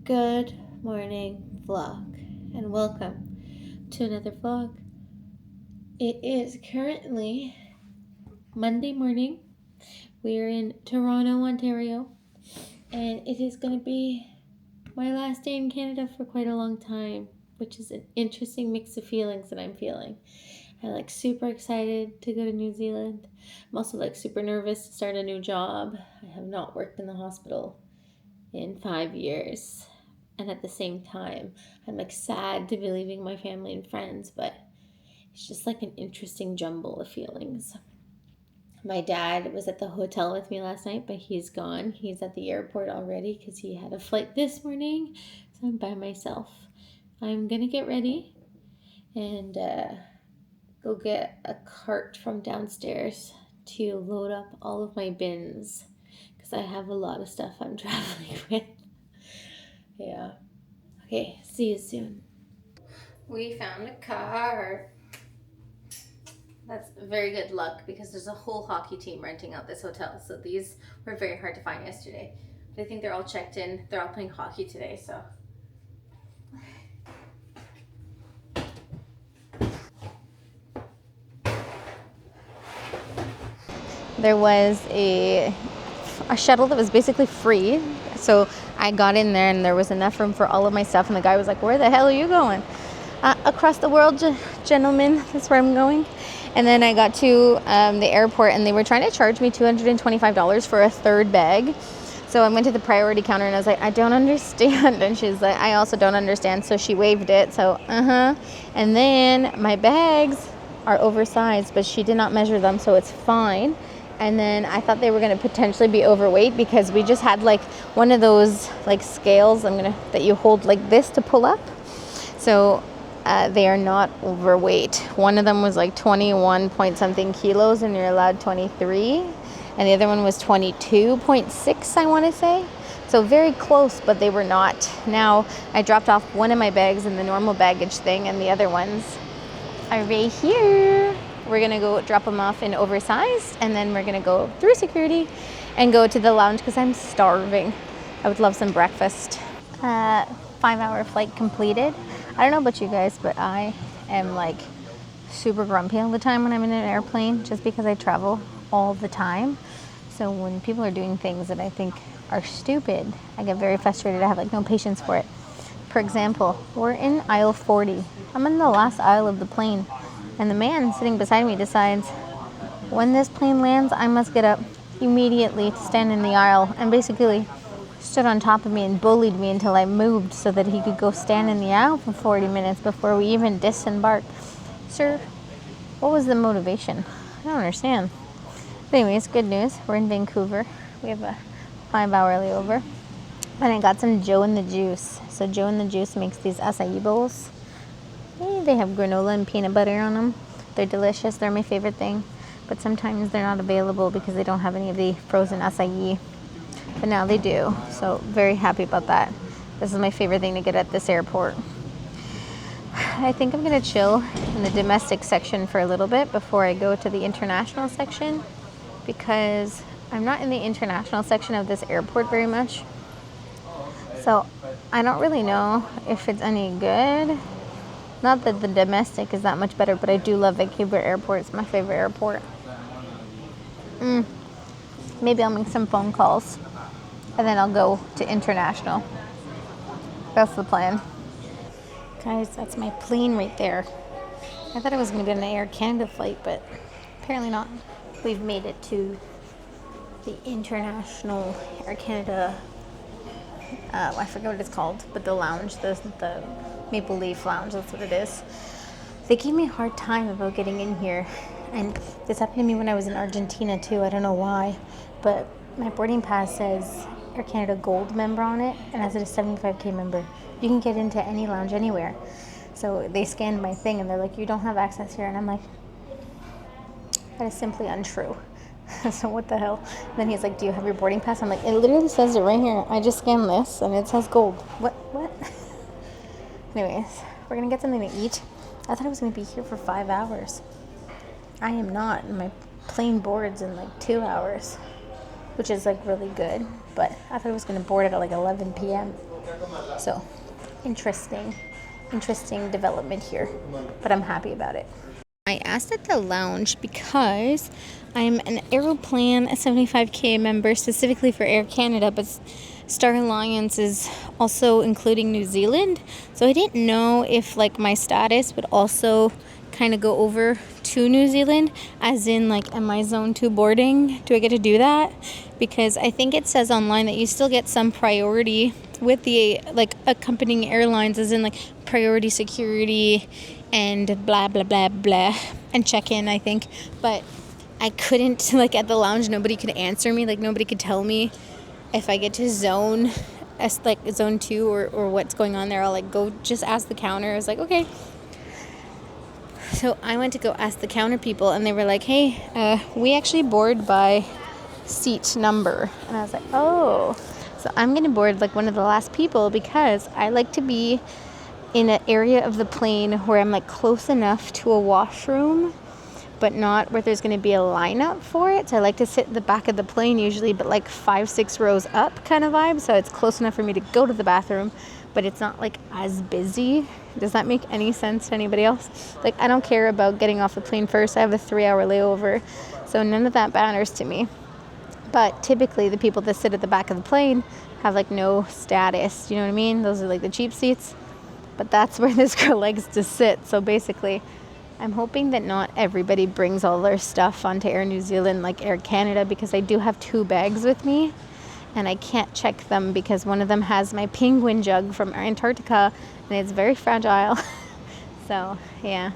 Good morning, vlog, and welcome to another vlog. It is currently Monday morning. We're in Toronto, Ontario, and it is going to be my last day in Canada for quite a long time, which is an interesting mix of feelings that I'm feeling. I'm super excited to go to New Zealand. I'm also super nervous to start a new job. I have not worked in the hospital in 5 years. And at the same time, I'm sad to be leaving my family and friends, but it's just an interesting jumble of feelings. My dad was at the hotel with me last night, but he's gone. He's at the airport already because he had a flight this morning. So I'm by myself. I'm going to get ready and go get a cart from downstairs to load up all of my bins because I have a lot of stuff I'm traveling with. Yeah. Okay, see you soon. We found a car. That's very good luck because there's a whole hockey team renting out this hotel. So these were very hard to find yesterday. But I think they're all checked in. They're all playing hockey today, so. There was a shuttle that was basically free. So I got in there and there was enough room for all of my stuff. And the guy was like, "Where the hell are you going?" Across the world, gentlemen. That's where I'm going. And then I got to the airport and they were trying to charge me $225 for a third bag. So I went to the priority counter and I was like, "I don't understand." And she's like, "I also don't understand." So she waived it. So, And then my bags are oversized, but she did not measure them, so it's fine. And then I thought they were going to potentially be overweight because we just had one of those scales that you hold like this to pull up. So they are not overweight. One of them was 21 point something kilos and you're allowed 23. And the other one was 22.6, I want to say. So very close, but they were not. Now I dropped off one of my bags in the normal baggage thing and the other ones are right here. We're going to go drop them off in oversized and then we're going to go through security and go to the lounge because I'm starving. I would love some breakfast. 5-hour flight completed. I don't know about you guys, but I am super grumpy all the time when I'm in an airplane just because I travel all the time. So when people are doing things that I think are stupid, I get very frustrated. I have no patience for it. For example, we're in aisle 40. I'm in the last aisle of the plane, and the man sitting beside me decides, when this plane lands, I must get up immediately to stand in the aisle, and basically stood on top of me and bullied me until I moved so that he could go stand in the aisle for 40 minutes before we even disembarked. Sir, what was the motivation? I don't understand. But anyways, good news. We're in Vancouver. We have a 5-hour layover. And I got some Joe and the Juice. So Joe and the Juice makes these acai bowls. They have granola and peanut butter on them. They're delicious. They're my favorite thing. But sometimes they're not available because they don't have any of the frozen acai. But now they do. So very happy about that. This is my favorite thing to get at this airport. I think I'm going to chill in the domestic section for a little bit before I go to the international section because I'm not in the international section of this airport very much. So I don't really know if it's any good. Not that the domestic is that much better, but I do love Vancouver Airport. It's my favorite airport. Maybe I'll make some phone calls and then I'll go to international. That's the plan. Guys, that's my plane right there. I thought I was going to be on an Air Canada flight, but apparently not. We've made it to the international Air Canada, I forget what it's called, but the lounge, the Maple Leaf Lounge, that's what it is. They gave me a hard time about getting in here. And this happened to me when I was in Argentina too. I don't know why, but my boarding pass says Air Canada Gold member on it, and as it is 75K member, you can get into any lounge anywhere. So they scanned my thing and they're like, "You don't have access here." And I'm like, that is simply untrue. So what the hell? And then he's like, "Do you have your boarding pass?" I'm like, "It literally says it right here. I just scanned this and it says gold." What? Anyways, we're gonna get something to eat. I thought I was gonna be here for 5 hours. I am not. My plane boards in 2 hours, which is really good. But I thought I was gonna board at 11 p.m. So interesting development here, but I'm happy about it. I asked at the lounge because I'm an Aeroplan 75K member specifically for Air Canada, but Star Alliance is also including New Zealand. So I didn't know if like my status would also kind of go over to New Zealand, as in like, am I zone 2 boarding? Do I get to do that? Because I think it says online that you still get some priority with the like accompanying airlines, as in like priority security and blah blah blah blah, and check-in, I think. But I couldn't, like at the lounge, nobody could answer me, like nobody could tell me if I get to zone like zone 2 or what's going on there. I'll like go just ask the counter. I was like, okay. So I went to go ask the counter people, and they were like, hey, we actually board by seat number. And I was like, oh. So I'm going to board like one of the last people, because I like to be in an area of the plane where I'm like close enough to a washroom, but not where there's going to be a lineup for it. So I like to sit at the back of the plane usually, but like 5-6 rows up kind of vibe. So it's close enough for me to go to the bathroom, but it's not like as busy. Does that make any sense to anybody else? Like, I don't care about getting off the plane first. I have a 3-hour layover, so none of that matters to me. But typically the people that sit at the back of the plane have like no status. You know what I mean? Those are like the cheap seats. But that's where this girl likes to sit. So basically, I'm hoping that not everybody brings all their stuff onto Air New Zealand like Air Canada, because I do have 2 bags with me. And I can't check them because one of them has my penguin jug from Antarctica, and it's very fragile. So, yeah.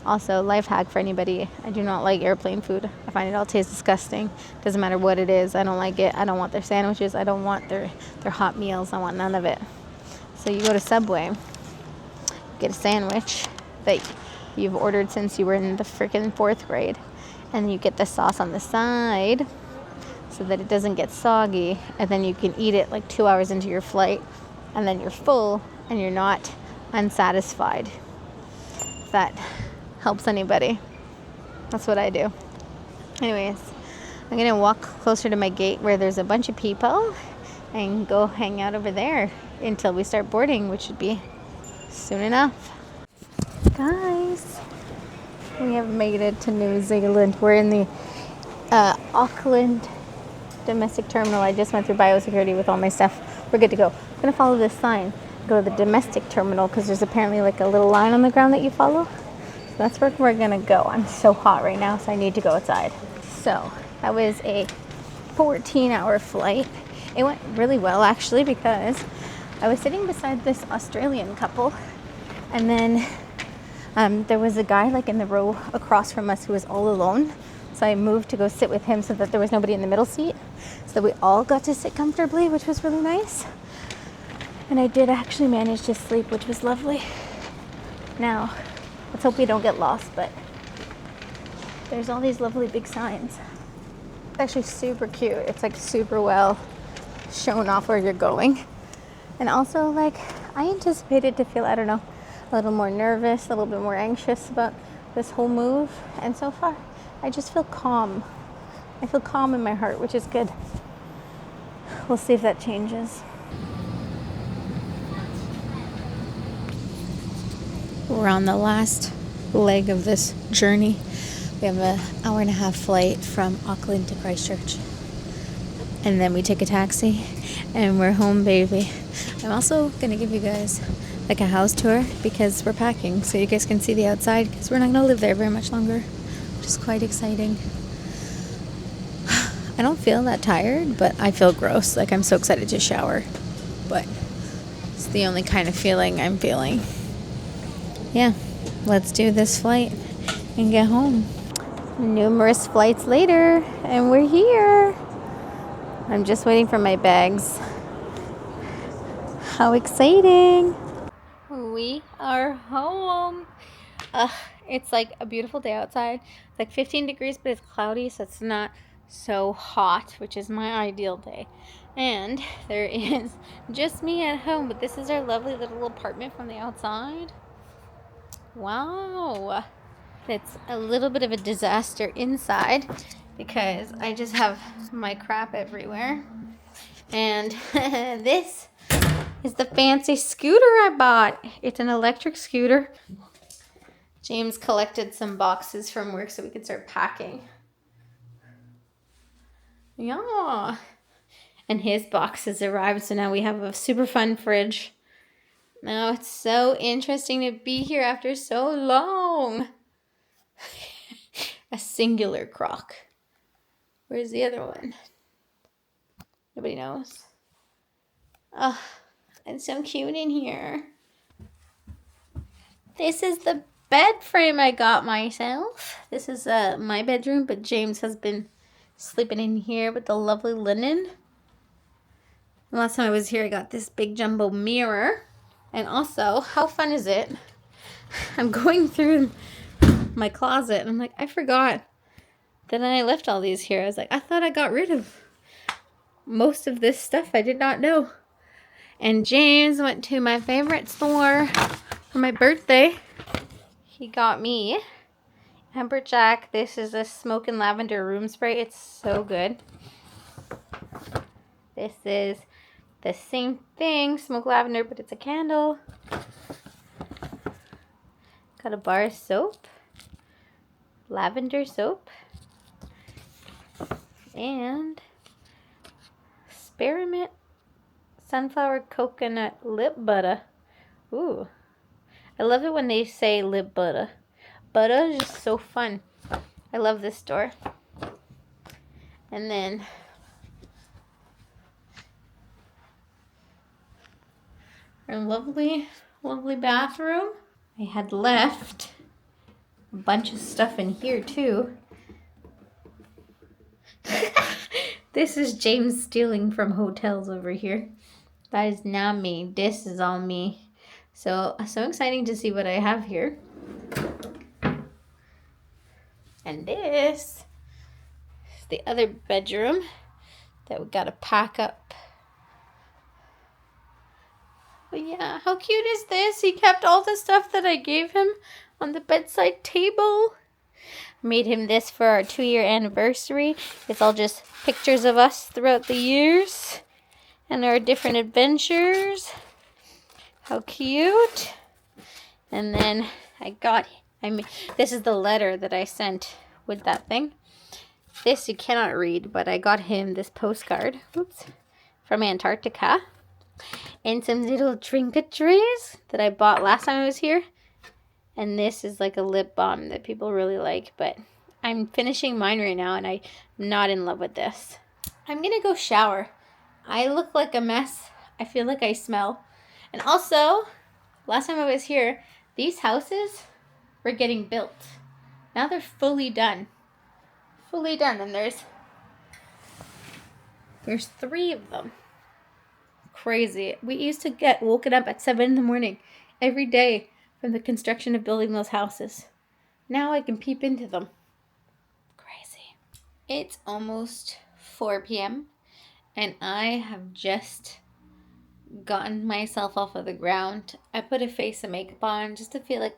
Also, life hack for anybody. I do not like airplane food. I find it all tastes disgusting. Doesn't matter what it is. I don't like it. I don't want their sandwiches. I don't want their hot meals. I want none of it. So you go to Subway, get a sandwich that you've ordered since you were in the freaking 4th grade, and you get the sauce on the side so that it doesn't get soggy, and then you can eat it like 2 hours into your flight, and then you're full and you're not unsatisfied. If that helps anybody, that's what I do. Anyways, I'm gonna walk closer to my gate where there's a bunch of people and go hang out over there until we start boarding, which should be soon enough. Guys, we have made it to New Zealand. We're in the Auckland domestic terminal. I just went through biosecurity with all my stuff. We're good to go. I'm gonna follow this sign, go to the domestic terminal, because there's apparently like a little line on the ground that you follow. So that's where we're gonna go. I'm so hot right now, so I need to go outside. So that was a 14-hour flight. It went really well, actually, because I was sitting beside this Australian couple, and then there was a guy like in the row across from us who was all alone. So I moved to go sit with him so that there was nobody in the middle seat, so that we all got to sit comfortably, which was really nice. And I did actually manage to sleep, which was lovely. Now, let's hope we don't get lost, but there's all these lovely big signs. It's actually super cute. It's like super well shown off where you're going. And also, like, I anticipated to feel, I don't know, a little more nervous, a little bit more anxious about this whole move. And so far, I just feel calm. I feel calm in my heart, which is good. We'll see if that changes. We're on the last leg of this journey. We have an hour-and-a-half flight from Auckland to Christchurch. And then we take a taxi, and we're home, baby. I'm also going to give you guys like a house tour, because we're packing, so you guys can see the outside, because we're not going to live there very much longer, which is quite exciting. I don't feel that tired, but I feel gross. Like, I'm so excited to shower, but it's the only kind of feeling I'm feeling. Yeah, let's do this flight and get home. Numerous flights later, and we're here. I'm just waiting for my bags. How exciting! We are home. It's like a beautiful day outside. It's like 15 degrees, but it's cloudy, so it's not so hot, which is my ideal day. And there is just me at home, but this is our lovely little apartment from the outside. Wow. It's a little bit of a disaster inside, because I just have my crap everywhere. And this is the fancy scooter I bought. It's an electric scooter. James collected some boxes from work so we could start packing. Yeah. And his boxes arrived, so now we have a super fun fridge. Now it's so interesting to be here after so long. A singular crock. Where's the other one? Nobody knows. Oh, it's so cute in here. This is the bed frame I got myself. This is my bedroom, but James has been sleeping in here with the lovely linen. And last time I was here, I got this big jumbo mirror. And also, how fun is it? I'm going through my closet and I'm like, I forgot that I left all these here. I was like, I thought I got rid of most of this stuff. I did not know. And James went to my favorite store for my birthday. He got me Amberjack. This is a smoke and lavender room spray. It's so good. This is the same thing, smoke lavender, but it's a candle. Got a bar of soap, lavender soap, and spearmint sunflower coconut lip butter. Ooh, I love it when they say lip butter. Butter is just so fun. I love this store. And then our lovely, lovely bathroom. I had left a bunch of stuff in here too. This is James stealing from hotels over here. That is not me. This is all me. So exciting to see what I have here. And this is the other bedroom that we gotta pack up. But yeah, how cute is this? He kept all the stuff that I gave him on the bedside table. I made him this for our 2-year anniversary. It's all just pictures of us throughout the years and our different adventures. How cute. And then this is the letter that I sent with that thing. This you cannot read, but I got him this postcard. Oops. From Antarctica. And some little trinketries that I bought last time I was here. And this is like a lip balm that people really like, but I'm finishing mine right now and I'm not in love with this. I'm gonna go shower. I look like a mess. I feel like I smell. And also, last time I was here, these houses were getting built. Now they're fully done. Fully done, and there's 3 of them. Crazy. We used to get woken up at 7 in the morning every day from the construction of building those houses. Now I can peep into them. Crazy. It's almost 4 p.m. and I have just gotten myself off of the ground. I put a face of makeup on just to feel like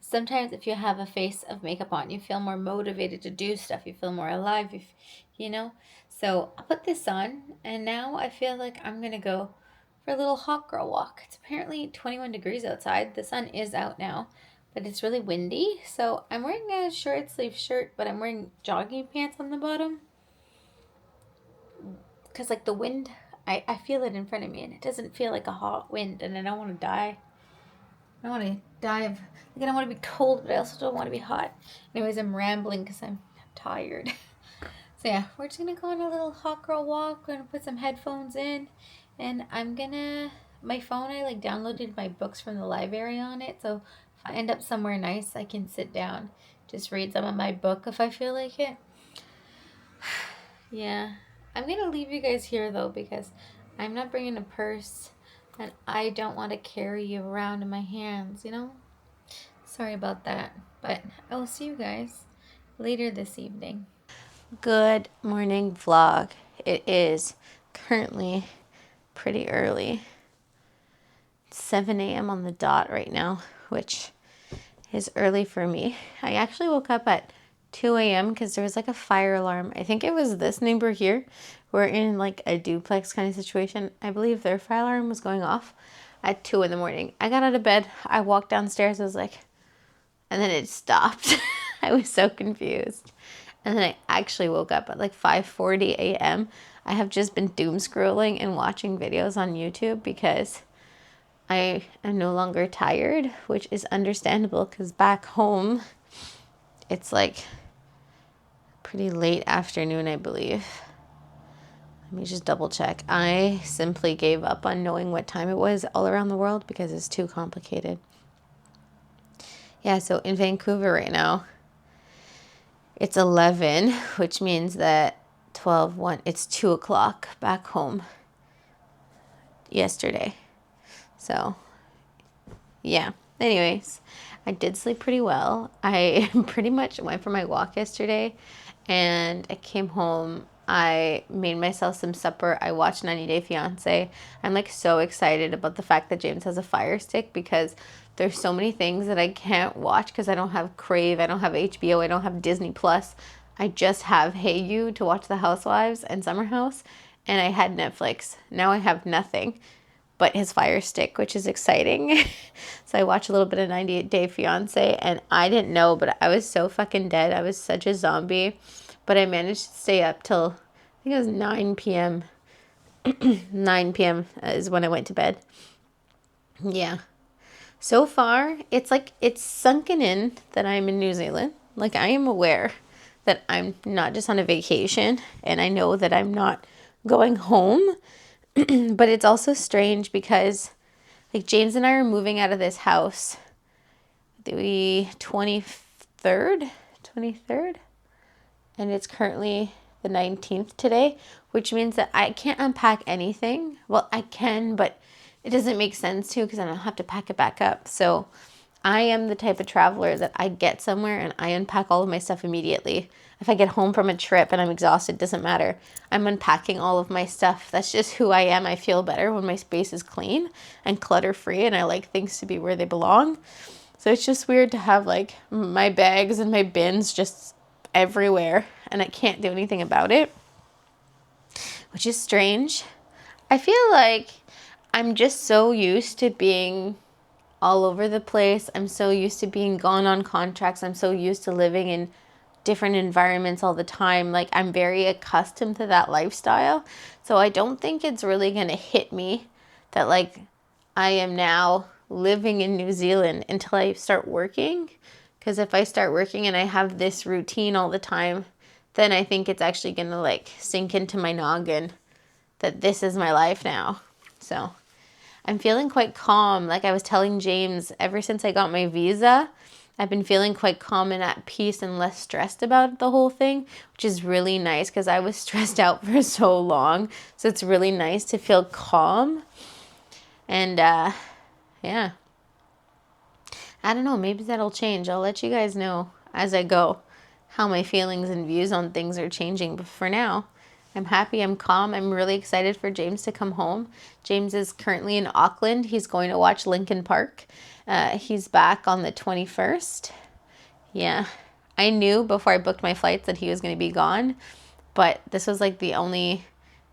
sometimes if you have a face of makeup on, you feel more motivated to do stuff. You feel more alive, you know? So I put this on, and now I feel like I'm going to go for a little hot girl walk. It's apparently 21 degrees outside. The sun is out now, but it's really windy. So I'm wearing a short sleeve shirt, but I'm wearing jogging pants on the bottom. Because like the wind, I feel it in front of me, and it doesn't feel like a hot wind, and I don't want to die. I don't want to die of, like I don't want to be cold, but I also don't want to be hot. Anyways, I'm rambling because I'm tired. So yeah, we're just going to go on a little hot girl walk. We're going to put some headphones in. And I'm going to, my phone, I like downloaded my books from the library on it. So if I end up somewhere nice, I can sit down, just read some of my book if I feel like it. Yeah, I'm going to leave you guys here though, because I'm not bringing a purse. And I don't want to carry you around in my hands, you know? Sorry about that. But I will see you guys later this evening. Good morning vlog. It is currently pretty early. It's 7 a.m. on the dot right now, which is early for me. I actually woke up at 2 a.m. because there was like a fire alarm. I think it was this neighbor here We're in like a duplex kind of situation. I believe their fire alarm was going off at 2 in the morning. I got out of bed. I walked downstairs. I was like, and then it stopped. I was so confused. And then I actually woke up at like 5:40 a.m. I have just been doom scrolling and watching videos on YouTube because I am no longer tired, which is understandable because back home, it's like pretty late afternoon, I believe. Let me just double check. I simply gave up on knowing what time it was all around the world because it's too complicated. Yeah, so in Vancouver right now, it's 11, which means that 12, 1, it's 2 o'clock back home yesterday. So, yeah. Anyways, I did sleep pretty well. I pretty much went for my walk yesterday and I came home. I made myself some supper. I watched 90 Day Fiancé. I'm like so excited about the fact that James has a Fire Stick because there's so many things that I can't watch because I don't have Crave, I don't have HBO, I don't have Disney Plus. I just have Hey You to watch The Housewives and Summer House, and I had Netflix. Now I have nothing but his Fire Stick, which is exciting. So I watched a little bit of 90 Day Fiancé, and I didn't know, but I was so fucking dead. I was such a zombie, but I managed to stay up till, I think it was 9 p.m. 9 p.m. is when I went to bed. Yeah. So far, it's like it's sunken in that I'm in New Zealand. Like I am aware that I'm not just on a vacation, and I know that I'm not going home. But it's also strange because like James and I are moving out of this house the 23rd, and it's currently the 19th today, which means that I can't unpack anything. Well, I can, but it doesn't make sense to because I don't have to pack it back up. So I am the type of traveler that I get somewhere and I unpack all of my stuff immediately. If I get home from a trip and I'm exhausted, it doesn't matter. I'm unpacking all of my stuff. That's just who I am. I feel better when my space is clean and clutter-free, and I like things to be where they belong. So it's just weird to have like my bags and my bins just everywhere, and I can't do anything about it, which is strange. I feel like I'm just so used to being all over the place. I'm so used to being gone on contracts. I'm so used to living in different environments all the time. Like I'm very accustomed to that lifestyle. So I don't think it's really going to hit me that like I am now living in New Zealand until I start working. Because if I start working and I have this routine all the time, then I think it's actually going to like sink into my noggin that this is my life now. So I'm feeling quite calm. Like I was telling James, ever since I got my visa, I've been feeling quite calm and at peace and less stressed about the whole thing, which is really nice because I was stressed out for so long. So it's really nice to feel calm. And yeah, I don't know, maybe that'll change. I'll let you guys know as I go how my feelings and views on things are changing. But for now, I'm happy, I'm calm. I'm really excited for James to come home. James is currently in Auckland. He's going to watch Linkin Park. He's back on the 21st. Yeah, I knew before I booked my flights that he was going to be gone, but this was like the only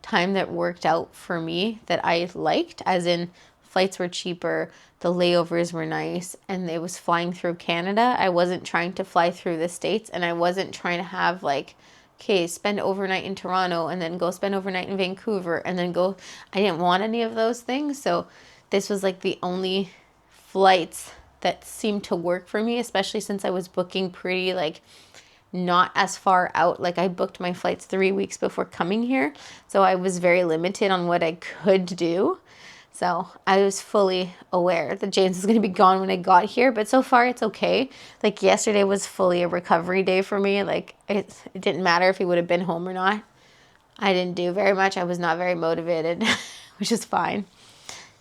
time that worked out for me that I liked, as in flights were cheaper, the layovers were nice, and it was flying through Canada. I wasn't trying to fly through the States, and I wasn't trying to have like, okay, spend overnight in Toronto and then go spend overnight in Vancouver and then go. I didn't want any of those things. So this was like the only flights that seemed to work for me, especially since I was booking pretty like not as far out. Like I booked my flights 3 weeks before coming here. So I was very limited on what I could do. So I was fully aware that James was going to be gone when I got here, but so far it's okay. Like yesterday was fully a recovery day for me. Like it didn't matter if he would have been home or not. I didn't do very much. I was not very motivated, which is fine.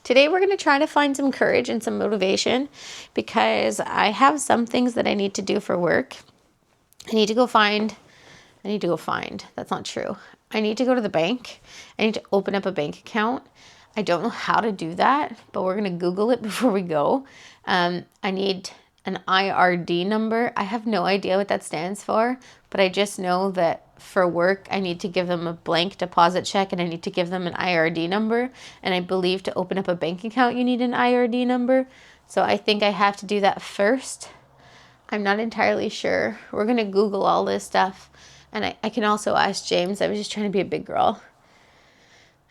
Today we're going to try to find some courage and some motivation because I have some things that I need to do for work. I need to go find. That's not true. I need to go to the bank. I need to open up a bank account. I don't know how to do that, but we're going to Google it before we go. I need an IRD number. I have no idea what that stands for, but I just know that for work, I need to give them a blank deposit check and I need to give them an IRD number. And I believe to open up a bank account, you need an IRD number. So I think I have to do that first. I'm not entirely sure. We're going to Google all this stuff. And I can also ask James. I was just trying to be a big girl.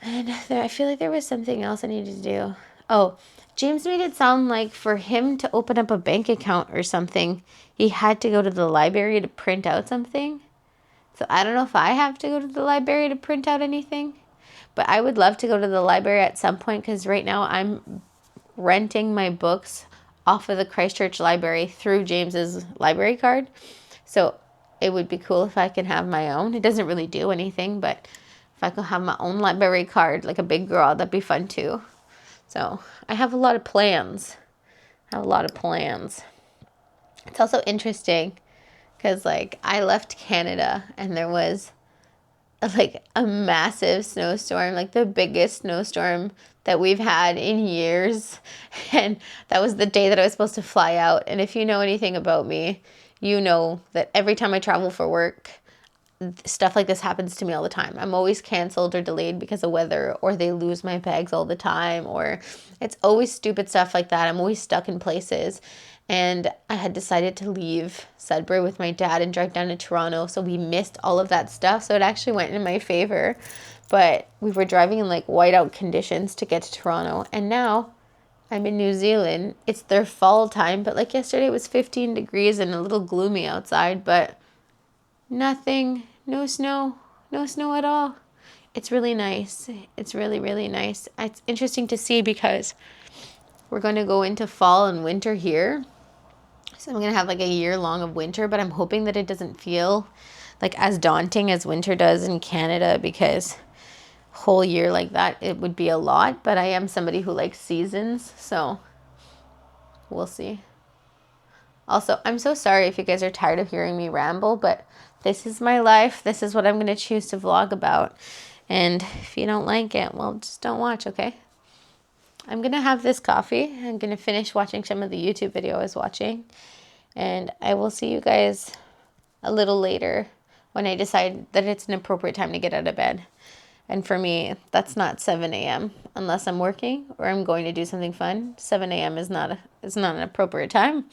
And I feel like there was something else I needed to do. Oh, James made it sound like for him to open up a bank account or something, he had to go to the library to print out something. So I don't know if I have to go to the library to print out anything. But I would love to go to the library at some point because right now I'm renting my books off of the Christchurch Library through James's library card. So it would be cool if I can have my own. It doesn't really do anything, but if I could have my own library card like a big girl, that'd be fun too. So I have a lot of plans. It's also interesting because like I left Canada and there was like a massive snowstorm, like the biggest snowstorm that we've had in years. And that was the day that I was supposed to fly out. And if you know anything about me, you know that every time I travel for work, stuff like this happens to me all the time. I'm always canceled or delayed because of weather, or they lose my bags all the time, or it's always stupid stuff like that. I'm always stuck in places. And I had decided to leave Sudbury with my dad and drive down to Toronto. So we missed all of that stuff. So it actually went in my favor. But we were driving in like whiteout conditions to get to Toronto. And now I'm in New Zealand. It's their fall time. But like yesterday it was 15 degrees and a little gloomy outside. But nothing, no snow at all. It's really nice. It's really, really nice. It's interesting to see because we're going to go into fall and winter here. So I'm going to have like a year long of winter, but I'm hoping that it doesn't feel like as daunting as winter does in Canada because whole year like that, it would be a lot. But I am somebody who likes seasons, so we'll see. Also, I'm so sorry if you guys are tired of hearing me ramble, but this is my life. This is what I'm going to choose to vlog about. And if you don't like it, well, just don't watch, okay? I'm going to have this coffee. I'm going to finish watching some of the YouTube video I was watching. And I will see you guys a little later when I decide that it's an appropriate time to get out of bed. And for me, that's not 7 a.m. unless I'm working or I'm going to do something fun. 7 a.m. is not an appropriate time.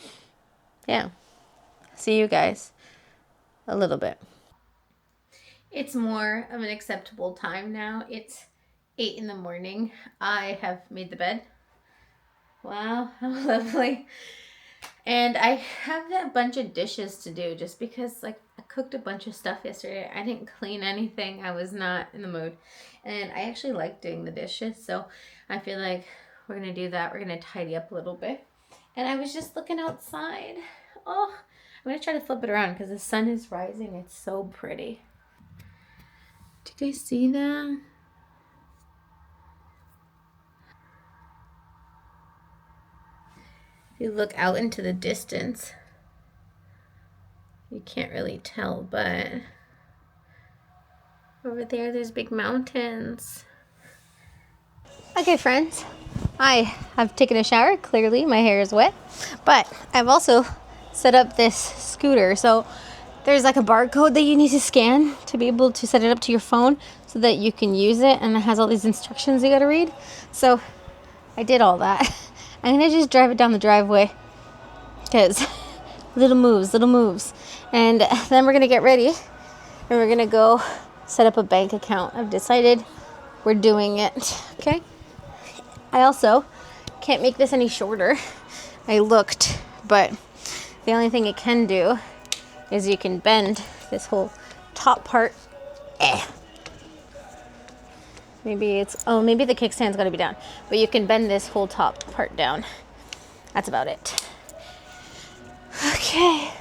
Yeah. See you guys a little bit. It's more of an acceptable time now. It's 8 in the morning. I have made the bed. Wow, how lovely. And I have a bunch of dishes to do just because like I cooked a bunch of stuff yesterday. I didn't clean anything. I was not in the mood. And I actually like doing the dishes. So I feel like we're going to do that. We're going to tidy up a little bit. And I was just looking outside. Oh, I'm going to try to flip it around because the sun is rising. It's so pretty. Do you guys see that? If you look out into the distance, you can't really tell, but over there's big mountains. Okay, friends, I have taken a shower. Clearly, my hair is wet, but I've also set up this scooter. So there's like a barcode that you need to scan to be able to set it up to your phone so that you can use it, and it has all these instructions you got to read. So I did all that. I'm going to just drive it down the driveway because little moves. And then we're going to get ready and we're going to go set up a bank account. I've decided we're doing it. Okay. I also can't make this any shorter. I looked, but the only thing it can do is you can bend this whole top part. Maybe the kickstand's gotta be down, but you can bend this whole top part down. That's about it. Okay.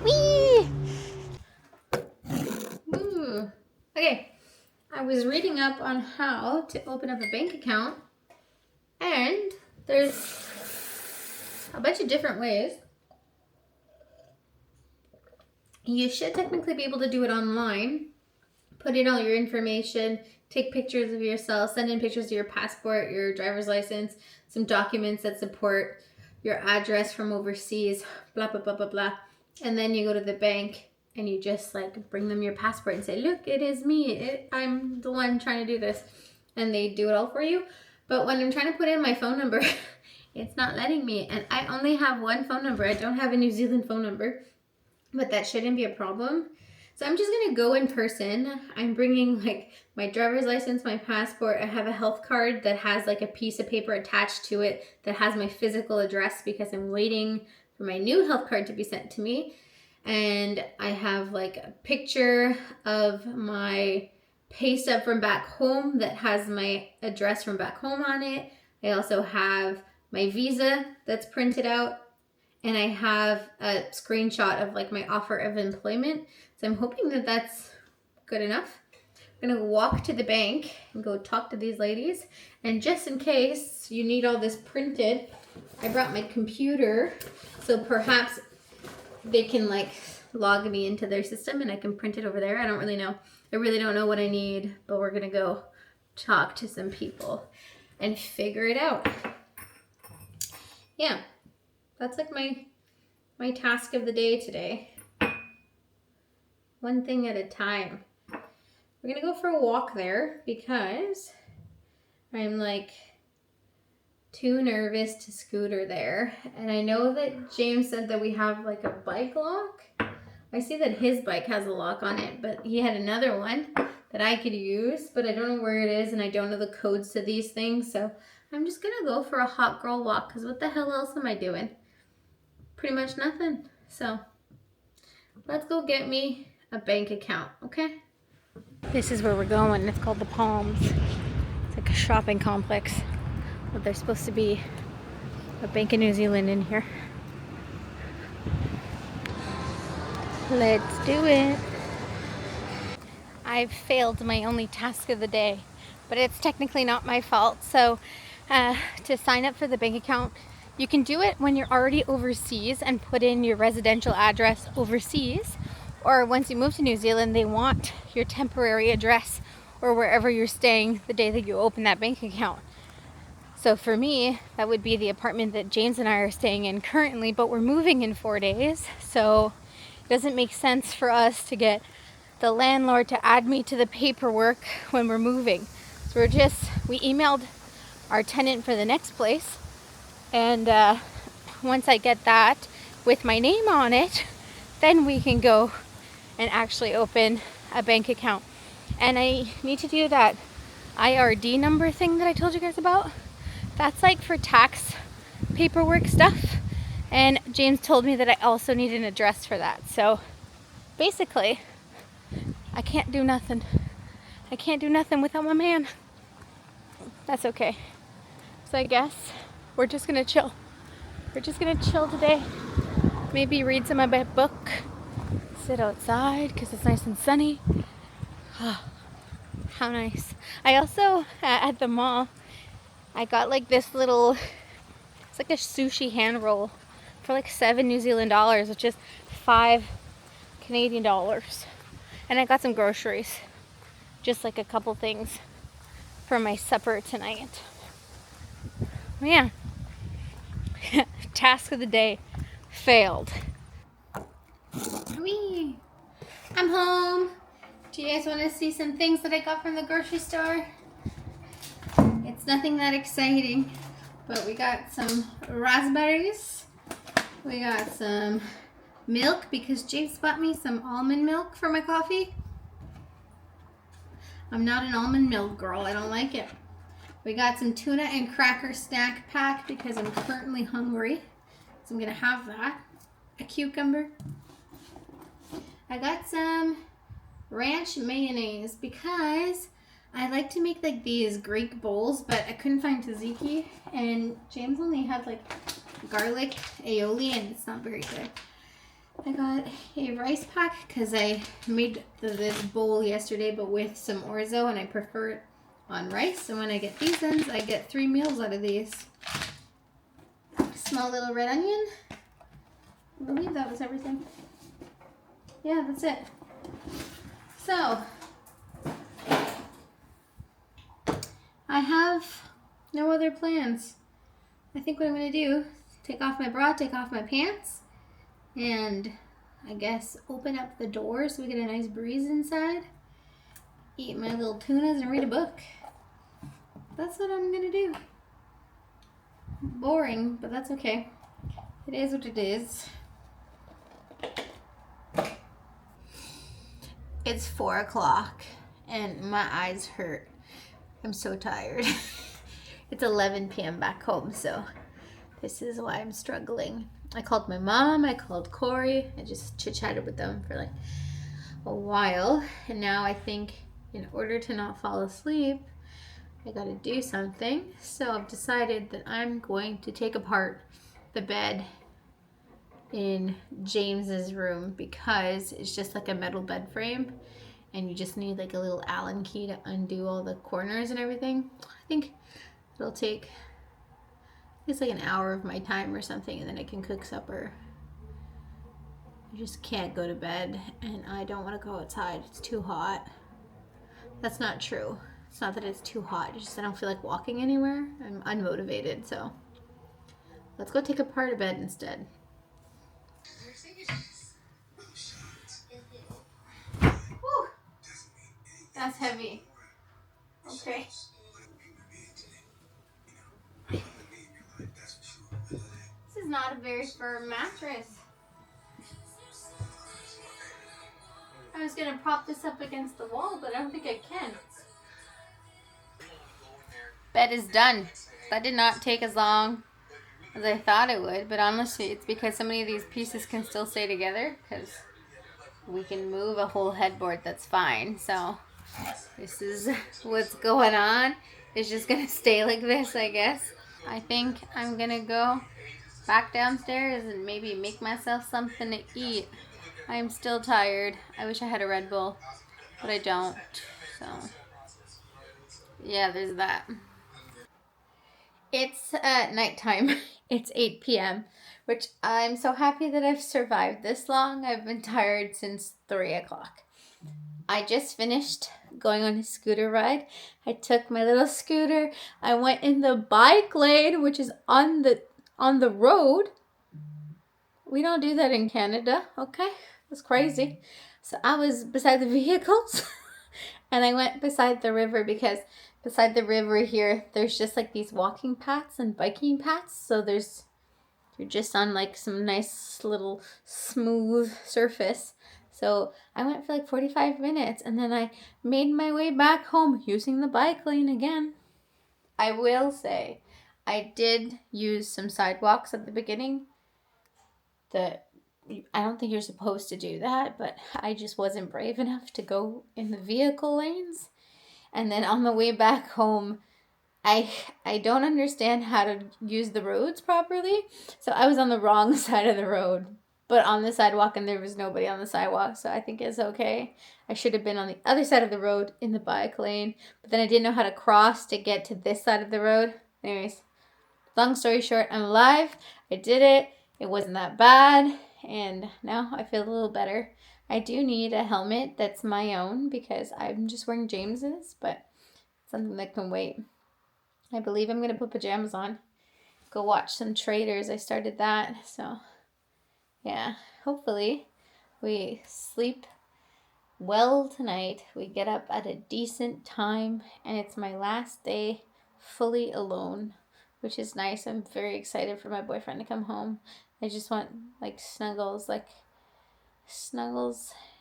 Whee! Ooh. Okay. I was reading up on how to open up a bank account, and there's a bunch of different ways. You should technically be able to do it online. Put in all your information, take pictures of yourself, send in pictures of your passport, your driver's license, some documents that support your address from overseas, blah, blah, blah, blah, blah. And then you go to the bank and you just like bring them your passport and say, look, it is me. I'm the one trying to do this. And they do it all for you. But when I'm trying to put in my phone number, it's not letting me. And I only have one phone number. I don't have a New Zealand phone number. But that shouldn't be a problem. So I'm just going to go in person. I'm bringing like my driver's license, my passport. I have a health card that has like a piece of paper attached to it that has my physical address because I'm waiting for my new health card to be sent to me. And I have like a picture of my pay stub from back home that has my address from back home on it. I also have my visa that's printed out. And I have a screenshot of like my offer of employment. So I'm hoping that that's good enough. I'm gonna walk to the bank and go talk to these ladies. And just in case you need all this printed, I brought my computer. So perhaps they can like log me into their system and I can print it over there. I don't really know. I really don't know what I need, but we're gonna go talk to some people and figure it out. Yeah. That's like my task of the day today. One thing at a time. We're gonna go for a walk there because I'm like too nervous to scooter there. And I know that James said that we have like a bike lock. I see that his bike has a lock on it, but he had another one that I could use, but I don't know where it is and I don't know the codes to these things. So I'm just gonna go for a hot girl walk because what the hell else am I doing? Pretty much nothing. So let's go get me a bank account, okay? This is where we're going. It's called the Palms. It's like a shopping complex. But there's supposed to be a Bank of New Zealand in here. Let's do it. I've failed my only task of the day, but it's technically not my fault. So to sign up for the bank account, you can do it when you're already overseas and put in your residential address overseas, or once you move to New Zealand, they want your temporary address or wherever you're staying the day that you open that bank account. So for me, that would be the apartment that James and I are staying in currently, but we're moving in 4 days, so it doesn't make sense for us to get the landlord to add me to the paperwork when we're moving. So we emailed our tenant for the next place. And once I get that with my name on it, then we can go and actually open a bank account. And I need to do that IRD number thing that I told you guys about. That's like for tax paperwork stuff. And James told me that I also need an address for that. So basically, I can't do nothing. I can't do nothing without my man. That's okay. So I guess we're just gonna chill. We're just gonna chill today. Maybe read some of my book. Sit outside because it's nice and sunny. Oh, how nice. I also, at the mall, I got like this little, it's like a sushi hand roll for like 7 New Zealand dollars, which is 5 Canadian dollars. And I got some groceries. Just like a couple things for my supper tonight. Yeah. Task of the day failed. Whee! I'm home. Do you guys want to see some things that I got from the grocery store? It's nothing that exciting, but we got some raspberries. We got some milk because James bought me some almond milk for my coffee. I'm not an almond milk girl. I don't like it. We got some tuna and cracker snack pack because I'm currently hungry. So I'm going to have that. A cucumber. I got some ranch mayonnaise because I like to make like these Greek bowls, but I couldn't find tzatziki. And James only had like garlic aioli and it's not very good. I got a rice pack because I made this bowl yesterday but with some orzo and I prefer it on rice. And when I get these ones, I get 3 meals out of these. Small little red onion. I believe that was everything. Yeah, that's it. So, I have no other plans. I think what I'm going to do, take off my bra, take off my pants, and I guess open up the door so we get a nice breeze inside, eat my little tunas, and read a book. That's what I'm going to do. Boring, but that's okay. It is what it is. It's 4 o'clock and my eyes hurt. I'm so tired. It's 11 p.m. back home, so this is why I'm struggling. I called my mom, I called Corey, I just chit-chatted with them for like a while, and now I think in order to not fall asleep, I gotta do something. So I've decided that I'm going to take apart the bed in James's room because it's just like a metal bed frame and you just need like a little Allen key to undo all the corners and everything. I think it'll take it's like an hour of my time or something, and then I can cook supper. I just can't go to bed and I don't want to go outside. It's too hot. That's not true. It's not that it's too hot. It's just I don't feel like walking anywhere. I'm unmotivated, so let's go take apart a bed instead. Whew. That's heavy. Okay. This is not a very firm mattress. I was gonna prop this up against the wall, but I don't think I can. Bed is done. That did not take as long as I thought it would, but honestly, it's because so many of these pieces can still stay together because we can move a whole headboard. That's fine. So this is what's going on. It's just gonna stay like this, I guess. I think I'm gonna go back downstairs and maybe make myself something to eat. I am still tired. I wish I had a Red Bull, but I don't. So yeah, there's that. It's nighttime. It's 8 p.m., which I'm so happy that I've survived this long. I've been tired since 3 o'clock. I just finished going on a scooter ride. I took my little scooter. I went in the bike lane, which is on the road. We don't do that in Canada, okay? That's crazy. So I was beside the vehicles and I went beside the river because beside the river here, there's just like these walking paths and biking paths. So you're just on like some nice little smooth surface. So I went for like 45 minutes and then I made my way back home using the bike lane again. I will say I did use some sidewalks at the beginning. I don't think you're supposed to do that, but I just wasn't brave enough to go in the vehicle lanes. And then on the way back home, I don't understand how to use the roads properly. So I was on the wrong side of the road, but on the sidewalk, and there was nobody on the sidewalk. So I think it's okay. I should have been on the other side of the road in the bike lane, but then I didn't know how to cross to get to this side of the road. Anyways, long story short, I'm alive. I did it. It wasn't that bad. And now I feel a little better. I do need a helmet that's my own because I'm just wearing James's, but something that can wait. I believe I'm going to put pajamas on. Go watch some Traders. I started that. So, yeah. Hopefully, we sleep well tonight. We get up at a decent time. And it's my last day fully alone, which is nice. I'm very excited for my boyfriend to come home. I just want like snuggles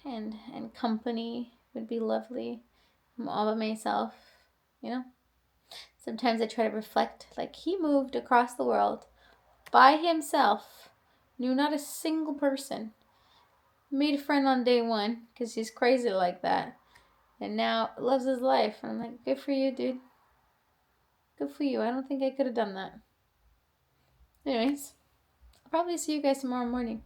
and company would be lovely. I'm all by myself, you know? Sometimes I try to reflect like he moved across the world by himself, knew not a single person, made a friend on day one because he's crazy like that, and now loves his life. And I'm like, good for you, dude. Good for you. I don't think I could have done that. Anyways, I'll probably see you guys tomorrow morning.